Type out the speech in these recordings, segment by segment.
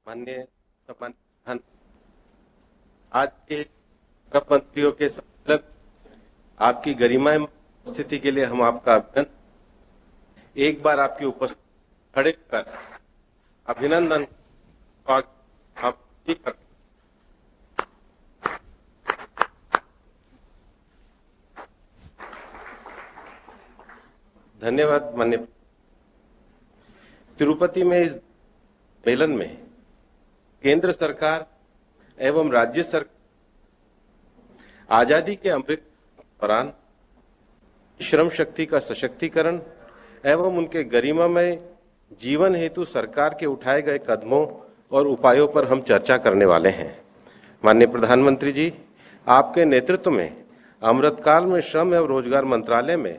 माननीय सम्मानित प्रधान, आज के श्रम मंत्रियों के सम्मेलन आपकी गरिमामय उपस्थिति के लिए हम आपका अभिनंदन। एक बार आपकी उपस्थिति खड़े कर अभिनंदन आप करते। धन्यवाद। माननीय तिरुपति में इस सम्मेलन में केंद्र सरकार एवं राज्य सरकार आजादी के अमृत दौरान श्रम शक्ति का सशक्तिकरण एवं उनके गरिमामय जीवन हेतु सरकार के उठाए गए कदमों और उपायों पर हम चर्चा करने वाले हैं। माननीय प्रधानमंत्री जी, आपके नेतृत्व में अमृतकाल में श्रम एवं रोजगार मंत्रालय में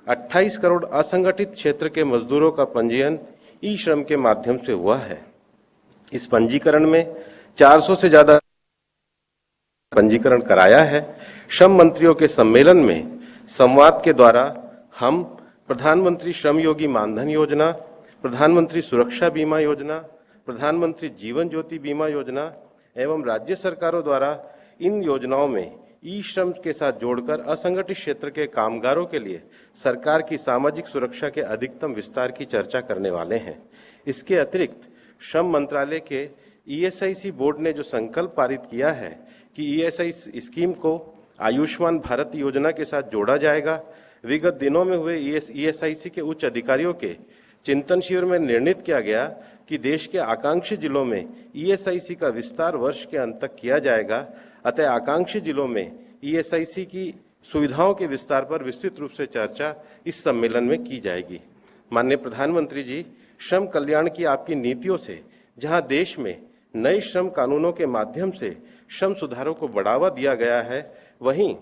28 करोड़ असंगठित क्षेत्र के मजदूरों का पंजीयन ई श्रम के माध्यम से हुआ है। इस पंजीकरण में 400 से ज्यादा पंजीकरण कराया है। श्रम मंत्रियों के सम्मेलन में संवाद के द्वारा हम प्रधानमंत्री श्रम योगी मानधन योजना, प्रधानमंत्री सुरक्षा बीमा योजना, प्रधानमंत्री जीवन ज्योति बीमा योजना एवं राज्य सरकारों द्वारा इन योजनाओं में ई श्रम के साथ जोड़कर असंगठित क्षेत्र के कामगारों के लिए सरकार की सामाजिक सुरक्षा के अधिकतम विस्तार की चर्चा करने वाले हैं। इसके अतिरिक्त श्रम मंत्रालय के ईएसआईसी बोर्ड ने जो संकल्प पारित किया है कि ईएसआईसी स्कीम को आयुष्मान भारत योजना के साथ जोड़ा जाएगा। विगत दिनों में हुए ईएसआईसी के उच्च अधिकारियों के चिंतन शिविर में निर्णित किया गया कि देश के आकांक्षी जिलों में ईएसआईसी का विस्तार वर्ष के अंत तक किया जाएगा। अतः आकांक्षी जिलों में ईएसआईसी की सुविधाओं के विस्तार पर विस्तृत रूप से चर्चा इस सम्मेलन में की जाएगी। माननीय प्रधानमंत्री जी, श्रम कल्याण की आपकी नीतियों से जहां देश में नए श्रम कानूनों के माध्यम से श्रम सुधारों को बढ़ावा दिया गया है, वहीं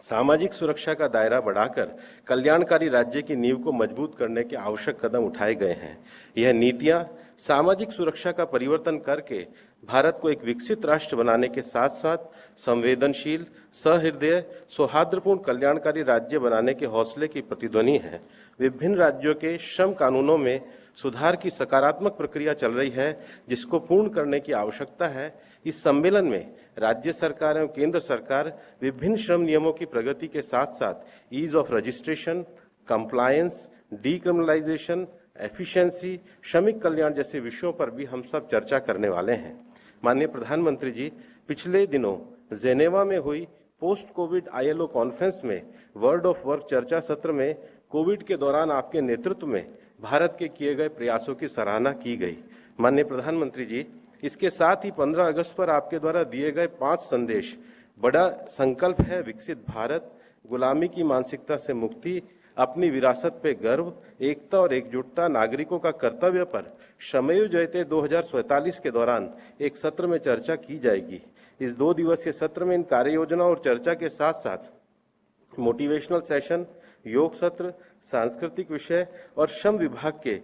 सामाजिक सुरक्षा का दायरा बढ़ाकर कल्याणकारी राज्य की नींव को मजबूत करने के आवश्यक कदम उठाए गए हैं। यह नीतियां सामाजिक सुरक्षा का परिवर्तन करके भारत को एक विकसित राष्ट्र बनाने के साथ साथ संवेदनशील, सहृदय, सौहार्दपूर्ण कल्याणकारी राज्य बनाने के हौसले की प्रतिध्वनि है। विभिन्न राज्यों के श्रम कानूनों में सुधार की सकारात्मक प्रक्रिया चल रही है, जिसको पूर्ण करने की आवश्यकता है। इस सम्मेलन में राज्य सरकार एवं केंद्र सरकार विभिन्न श्रम नियमों की प्रगति के साथ साथ ease of registration, compliance, decriminalisation, efficiency, श्रमिक कल्याण जैसे विषयों पर भी हम सब चर्चा करने वाले हैं। माननीय प्रधानमंत्री जी, पिछले दिनों जेनेवा में हुई पोस्ट कोविड आईएलओ कॉन्फ्रेंस में वर्ल्ड ऑफ वर्क चर्चा सत्र में कोविड के दौरान आपके नेतृत्व में भारत के किए गए प्रयासों की सराहना की गई। माननीय प्रधानमंत्री जी, इसके साथ ही 15 अगस्त पर आपके द्वारा दिए गए 5 संदेश बड़ा संकल्प है। विकसित भारत, गुलामी की मानसिकता से मुक्ति, अपनी विरासत पे गर्व, एकता और एकजुटता, नागरिकों का कर्तव्य पर श्रमेव जयते 2047 के दौरान एक सत्र में चर्चा की जाएगी। इस 2 दिवसीय सत्र में इन कार्य योजना और चर्चा के साथ साथ मोटिवेशनल सेशन, योग सत्र, सांस्कृतिक विषय और श्रम विभाग के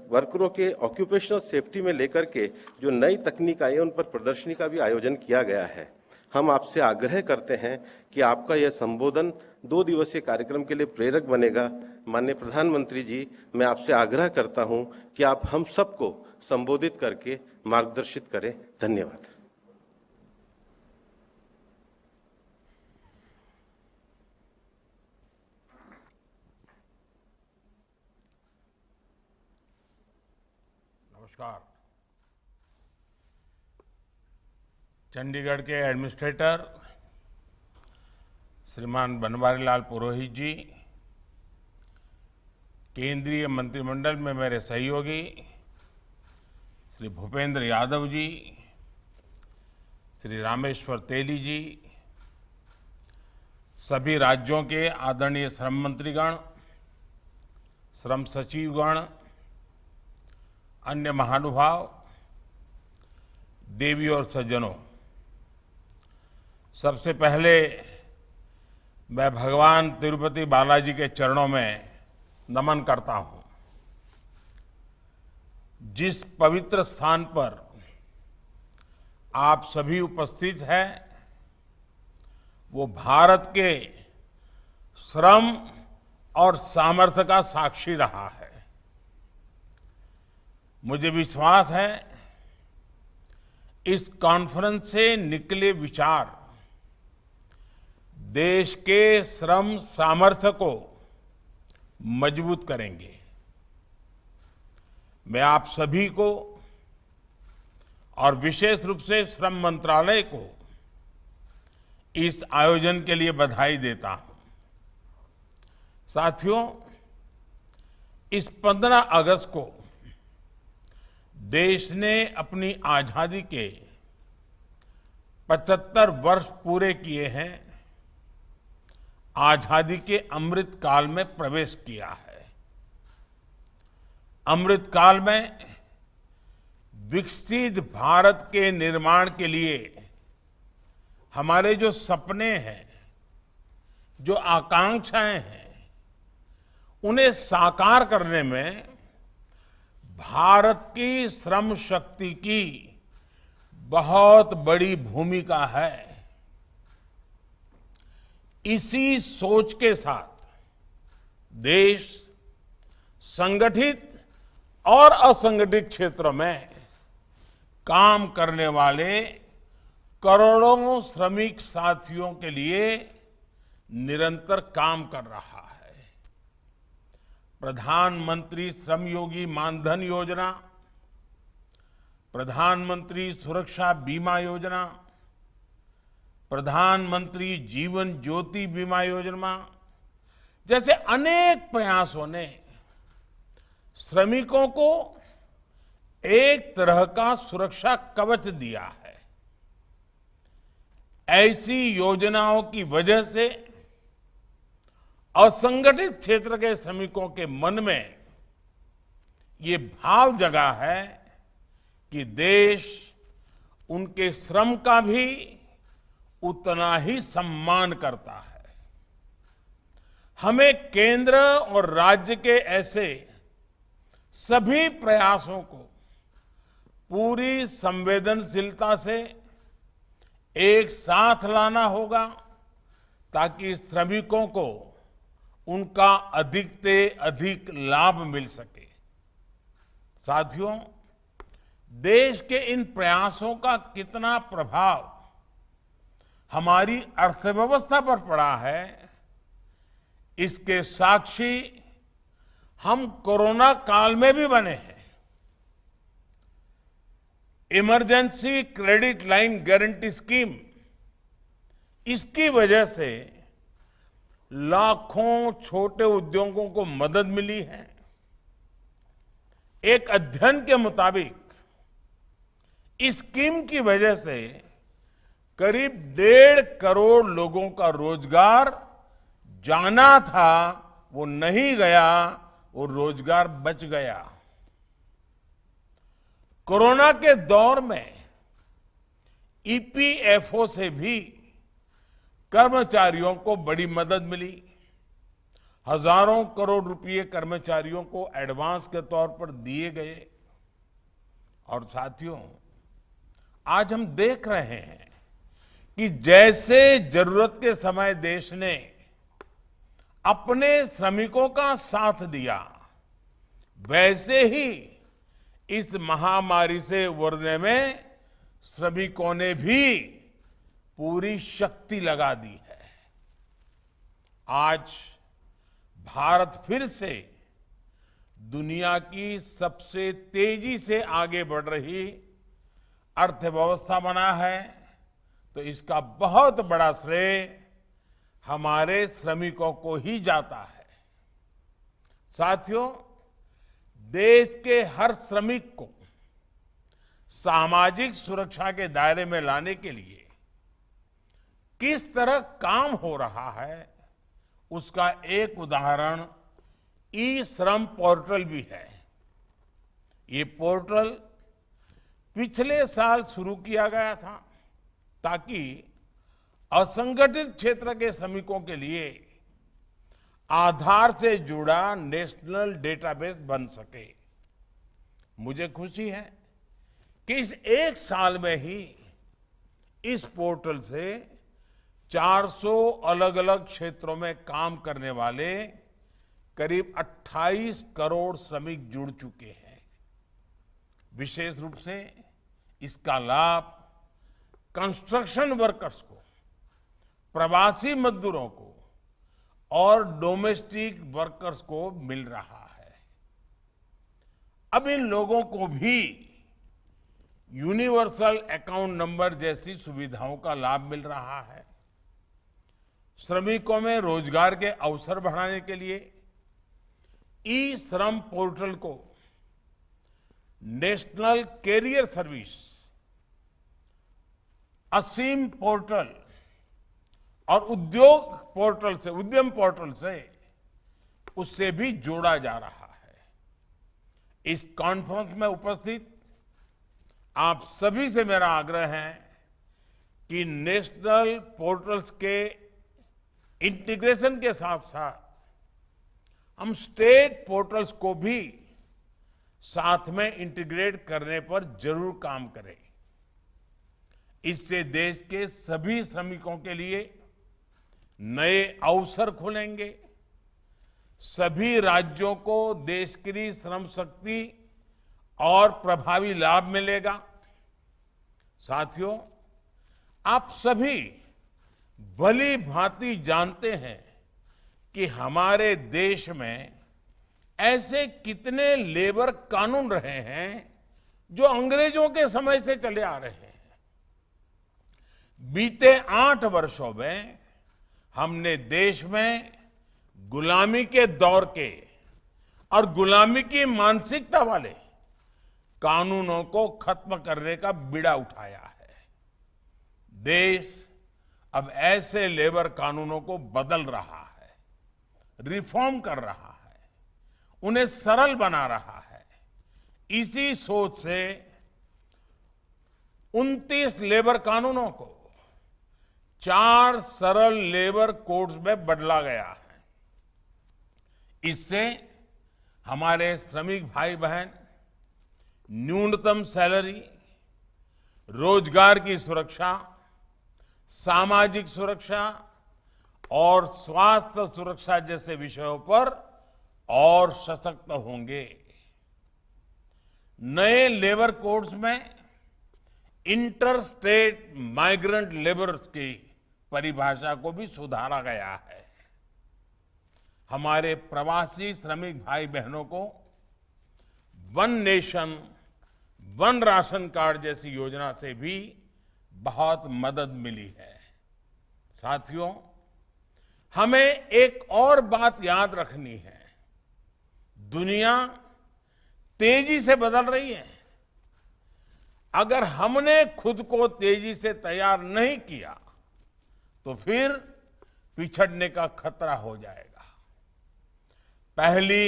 वर्करों के ऑक्यूपेशनल सेफ्टी में लेकर के जो नई तकनीक आई है उन पर प्रदर्शनी का भी आयोजन किया गया है। हम आपसे आग्रह करते हैं कि आपका यह संबोधन 2 दिवसीय कार्यक्रम के लिए प्रेरक बनेगा। माननीय प्रधानमंत्री जी, मैं आपसे आग्रह करता हूं कि आप हम सबको संबोधित करके मार्गदर्शित करें। धन्यवाद। नमस्कार। चंडीगढ़ के एडमिनिस्ट्रेटर श्रीमान बनवारी लाल पुरोहित जी, केंद्रीय मंत्रिमंडल में मेरे सहयोगी श्री भूपेंद्र यादव जी, श्री रामेश्वर तेली जी, सभी राज्यों के आदरणीय श्रम मंत्रीगण, श्रम सचिवगण, अन्य महानुभाव, देवी और सज्जनों, सबसे पहले मैं भगवान तिरुपति बालाजी के चरणों में नमन करता हूं। जिस पवित्र स्थान पर आप सभी उपस्थित हैं, वो भारत के श्रम और सामर्थ्य का साक्षी रहा है। मुझे विश्वास है इस कॉन्फ्रेंस से निकले विचार देश के श्रम सामर्थ्य को मजबूत करेंगे। मैं आप सभी को और विशेष रूप से श्रम मंत्रालय को इस आयोजन के लिए बधाई देता हूं। साथियों, इस 15 अगस्त को देश ने अपनी आजादी के 75 वर्ष पूरे किए हैं। आजादी के अमृत काल में प्रवेश किया है। अमृत काल में विकसित भारत के निर्माण के लिए हमारे जो सपने हैं, जो आकांक्षाएं हैं, उन्हें साकार करने में भारत की श्रम शक्ति की बहुत बड़ी भूमिका है। इसी सोच के साथ देश संगठित और असंगठित क्षेत्रों में काम करने वाले करोड़ों श्रमिक साथियों के लिए निरंतर काम कर रहा है। प्रधानमंत्री श्रमयोगी मानधन योजना, प्रधानमंत्री सुरक्षा बीमा योजना, प्रधानमंत्री जीवन ज्योति बीमा योजना जैसे अनेक प्रयासों ने श्रमिकों को एक तरह का सुरक्षा कवच दिया है। ऐसी योजनाओं की वजह से असंगठित क्षेत्र के श्रमिकों के मन में ये भाव जगा है कि देश उनके श्रम का भी उतना ही सम्मान करता है। हमें केंद्र और राज्य के ऐसे सभी प्रयासों को पूरी संवेदनशीलता से एक साथ लाना होगा ताकि श्रमिकों को उनका अधिक से अधिक लाभ मिल सके। साथियों, देश के इन प्रयासों का कितना प्रभाव हमारी अर्थव्यवस्था पर पड़ा है, इसके साक्षी हम कोरोना काल में भी बने हैं। Emergency credit line guarantee scheme, इसकी वजह से लाखों छोटे उद्योगों को मदद मिली है। एक अध्ययन के मुताबिक इस स्कीम की वजह से करीब 1.5 करोड़ लोगों का रोजगार जाना था, वो नहीं गया, वो रोजगार बच गया। कोरोना के दौर में ईपीएफओ से भी कर्मचारियों को बड़ी मदद मिली। हजारों करोड़ रुपए कर्मचारियों को एडवांस के तौर पर दिए गए। और साथियों, आज हम देख रहे हैं कि जैसे जरूरत के समय देश ने अपने श्रमिकों का साथ दिया, वैसे ही इस महामारी से उबरने में श्रमिकों ने भी पूरी शक्ति लगा दी है। आज भारत फिर से दुनिया की सबसे तेजी से आगे बढ़ रही अर्थव्यवस्था बना है, तो इसका बहुत बड़ा श्रेय हमारे श्रमिकों को ही जाता है। साथियों, देश के हर श्रमिक को सामाजिक सुरक्षा के दायरे में लाने के लिए किस तरह काम हो रहा है, उसका एक उदाहरण ई श्रम पोर्टल भी है। ये पोर्टल पिछले साल शुरू किया गया था ताकि असंगठित क्षेत्र के श्रमिकों के लिए आधार से जुड़ा नेशनल डेटाबेस बन सके। मुझे खुशी है कि इस एक साल में ही इस पोर्टल से 400 अलग अलग क्षेत्रों में काम करने वाले करीब 28 करोड़ श्रमिक जुड़ चुके हैं। विशेष रूप से इसका लाभ कंस्ट्रक्शन वर्कर्स को, प्रवासी मजदूरों को और डोमेस्टिक वर्कर्स को मिल रहा है। अब इन लोगों को भी यूनिवर्सल अकाउंट नंबर जैसी सुविधाओं का लाभ मिल रहा है। श्रमिकों में रोजगार के अवसर बढ़ाने के लिए ई श्रम पोर्टल को नेशनल कैरियर सर्विस, असीम पोर्टल और उद्यम पोर्टल से उससे भी जोड़ा जा रहा है। इस कॉन्फ्रेंस में उपस्थित आप सभी से मेरा आग्रह है कि नेशनल पोर्टल्स के इंटीग्रेशन के साथ साथ हम स्टेट पोर्टल्स को भी साथ में इंटीग्रेट करने पर जरूर काम करें। इससे देश के सभी श्रमिकों के लिए नए अवसर खुलेंगे। सभी राज्यों को देश की श्रम शक्ति और प्रभावी लाभ मिलेगा। साथियों, आप सभी भली भांति जानते हैं कि हमारे देश में ऐसे कितने लेबर कानून रहे हैं जो अंग्रेजों के समय से चले आ रहे हैं। बीते 8 वर्षों में हमने देश में गुलामी के दौर के और गुलामी की मानसिकता वाले कानूनों को खत्म करने का बीड़ा उठाया है। देश अब ऐसे लेबर कानूनों को बदल रहा है, रिफॉर्म कर रहा है, उन्हें सरल बना रहा है। इसी सोच से 29 लेबर कानूनों को 4 सरल लेबर कोड्स में बदला गया है। इससे हमारे श्रमिक भाई बहन न्यूनतम सैलरी, रोजगार की सुरक्षा, सामाजिक सुरक्षा और स्वास्थ्य सुरक्षा जैसे विषयों पर और सशक्त होंगे। नए लेबर कोड्स में इंटर स्टेट माइग्रेंट लेबर की परिभाषा को भी सुधारा गया है। हमारे प्रवासी श्रमिक भाई बहनों को one nation one ration card जैसी योजना से भी बहुत मदद मिली है। साथियों, हमें एक और बात याद रखनी है। दुनिया तेजी से बदल रही है। अगर हमने खुद को तेजी से तैयार नहीं किया तो फिर पिछड़ने का खतरा हो जाएगा। पहली,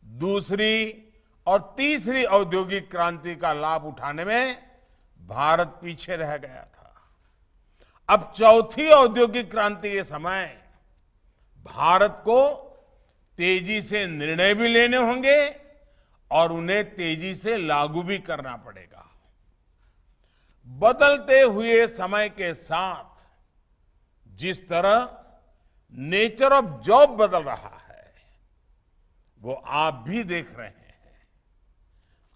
दूसरी और तीसरी औद्योगिक क्रांति का लाभ उठाने में भारत पीछे रह गया था। अब चौथी औद्योगिक क्रांति के समय भारत को तेजी से निर्णय भी लेने होंगे और उन्हें तेजी से लागू भी करना पड़ेगा। बदलते हुए समय के साथ जिस तरह नेचर ऑफ जॉब बदल रहा है, वो आप भी देख रहे हैं।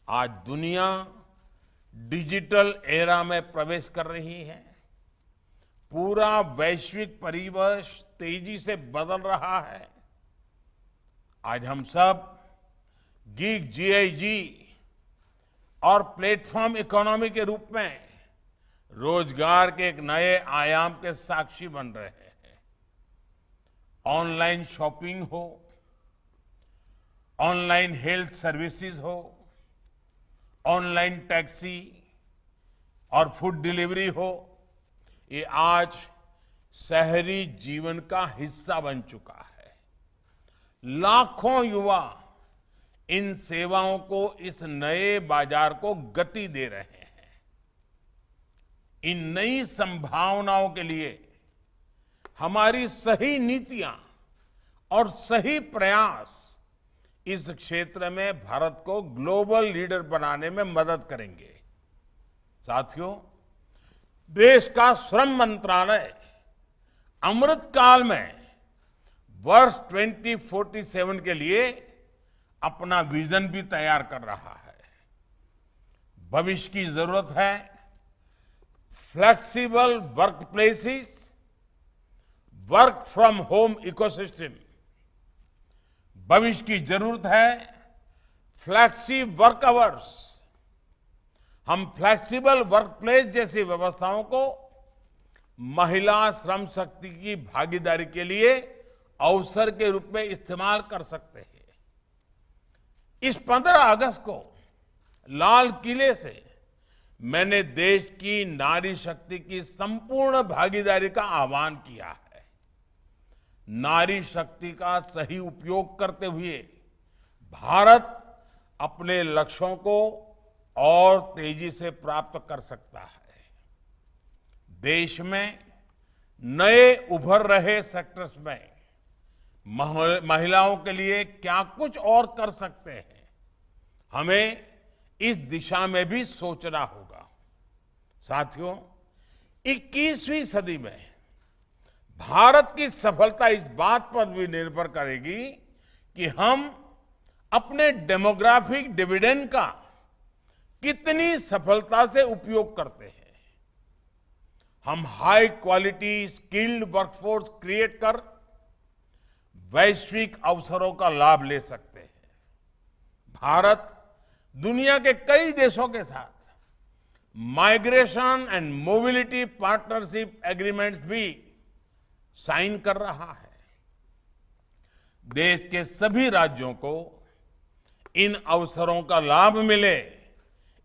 आज दुनिया डिजिटल एरा में प्रवेश कर रही है। पूरा वैश्विक परिवेश तेजी से बदल रहा है। आज हम सब गिग जीआईजी और प्लेटफॉर्म इकोनॉमी के रूप में रोजगार के एक नए आयाम के साक्षी बन रहे हैं। ऑनलाइन शॉपिंग हो, ऑनलाइन हेल्थ सर्विसेज हो, ऑनलाइन टैक्सी और फूड डिलीवरी हो, ये आज शहरी जीवन का हिस्सा बन चुका है। लाखों युवा इन सेवाओं को, इस नए बाजार को गति दे रहे हैं। इन नई संभावनाओं के लिए हमारी सही नीतियां और सही प्रयास इस क्षेत्र में भारत को ग्लोबल लीडर बनाने में मदद करेंगे। साथियों, देश का श्रम मंत्रालय अमृत काल में वर्ष 2047 के लिए अपना विजन भी तैयार कर रहा है। भविष्य की जरूरत है flexible work places, work from home ecosystem. भविष्य की जरूरत है फ्लेक्सी वर्क आवर्स। हम फ्लेक्सिबल वर्क प्लेस जैसी व्यवस्थाओं को महिला श्रम शक्ति की भागीदारी के लिए अवसर के रूप में इस्तेमाल कर सकते हैं। इस 15 अगस्त को लाल किले से मैंने देश की नारी शक्ति की संपूर्ण भागीदारी का आह्वान किया है। नारी शक्ति का सही उपयोग करते हुए भारत अपने लक्ष्यों को और तेजी से प्राप्त कर सकता है। देश में नए उभर रहे सेक्टर्स में महिलाओं के लिए क्या कुछ और कर सकते हैं, हमें इस दिशा में भी सोचना होगा। साथियों, 21वीं सदी में भारत की सफलता इस बात पर भी निर्भर करेगी कि हम अपने डेमोग्राफिक डिविडेंड का कितनी सफलता से उपयोग करते हैं। हम high quality skilled workforce create कर वैश्विक अवसरों का लाभ ले सकते हैं। भारत दुनिया के कई देशों के साथ migration and mobility partnership agreements भी साइन कर रहा है। देश के सभी राज्यों को इन अवसरों का लाभ मिले,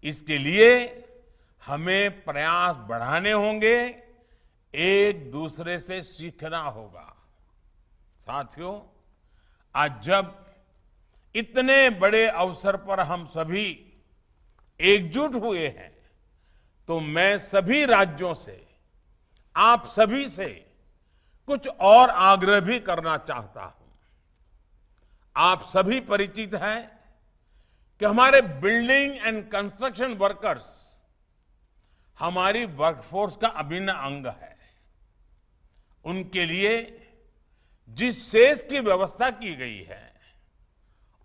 इसके लिए हमें प्रयास बढ़ाने होंगे, एक दूसरे से सीखना होगा। साथियों, आज जब इतने बड़े अवसर पर हम सभी एकजुट हुए हैं, तो मैं सभी राज्यों से, आप सभी से कुछ और आग्रह भी करना चाहता हूं। आप सभी परिचित हैं कि हमारे बिल्डिंग एंड कंस्ट्रक्शन वर्कर्स हमारी वर्कफोर्स का अभिन्न अंग है। उनके लिए जिस सेस की व्यवस्था की गई है,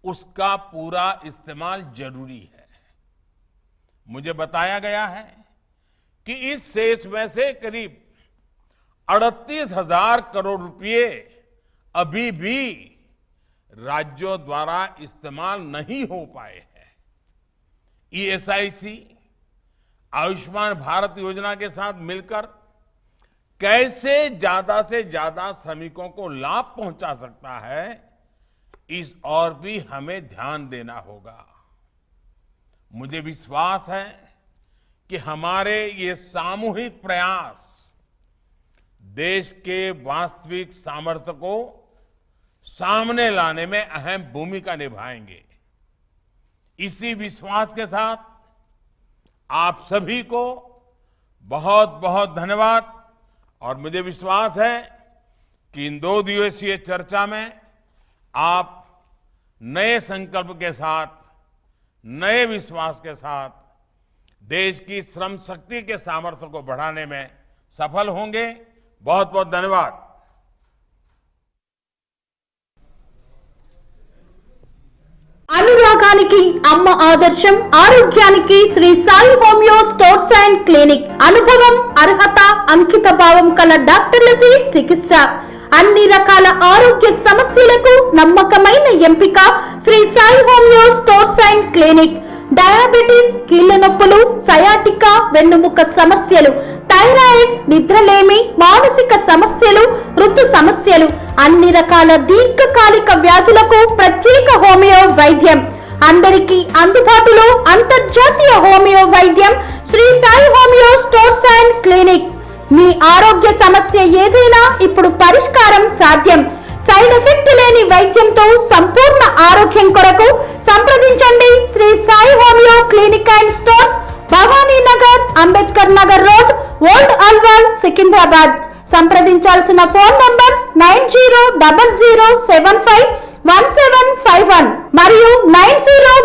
उसका पूरा इस्तेमाल जरूरी है। मुझे बताया गया है कि इस सेस में से करीब 38,000 करोड़ रुपए अभी भी राज्यों द्वारा इस्तेमाल नहीं हो पाए हैं। ईएसआईसी, आयुष्मान भारत योजना के साथ मिलकर कैसे ज्यादा से ज्यादा श्रमिकों को लाभ पहुंचा सकता है, इस और भी हमें ध्यान देना होगा। मुझे विश्वास है कि हमारे ये सामूहिक प्रयास देश के वास्तविक सामर्थ्य को सामने लाने में अहम भूमिका निभाएंगे। इसी विश्वास के साथ आप सभी को बहुत बहुत धन्यवाद। और मुझे विश्वास है कि इन 2 दिवसीय चर्चा में आप नए संकल्प के साथ, नए विश्वास के साथ देश की श्रम शक्ति के सामर्थ्य को बढ़ाने में सफल होंगे। बहुत बहुत धन्यवाद। అనురాగానికి అమ్మ ఆదర్శం, ఆరోగ్యానికి Shri Sai homeo stores and clinic. అనుభవం, అర్హత, అంకిత భావం కల డాక్టర్లచే చికిత్స. అన్ని రకాల ఆరోగ్య సమస్యలకు నమ్మకమైన ఎంపిక Shri Sai homeo stores and clinic. Diabetes, కీళ్ల నొప్పులు, సయాటికా, వెన్నుముక సమస్యలు, థైరాయిడ్, నిద్రలేమి, మానసిక సమస్యలు, ఋతు సమస్యలు, అన్ని రకాల దీర్ఘకాలిక వ్యాధులకు ప్రత్యేక హోమియో వైద్యం. అందరికీ అందుబాటులో అంతర్జాతీయ హోమియో వైద్యం Sri Sai homeo stores and clinic. మీ ఆరోగ్య సమస్య ఏదైనా ఇప్పుడు పరిష్కారం సాధ్యం. సైడ్ ఎఫెక్ట్ లేని వైద్యంతో సంపూర్ణ ఆరోగ్యం కొరకు సంప్రదించండి Sri Sai homeo clinic and stores, Bhavani Nagar, Ambedkar Nagar road, old Alwal, Secunderabad. సంప్రదించాల్సిన ఫోన్ నంబర్స్ 9000751751 మరియు 9000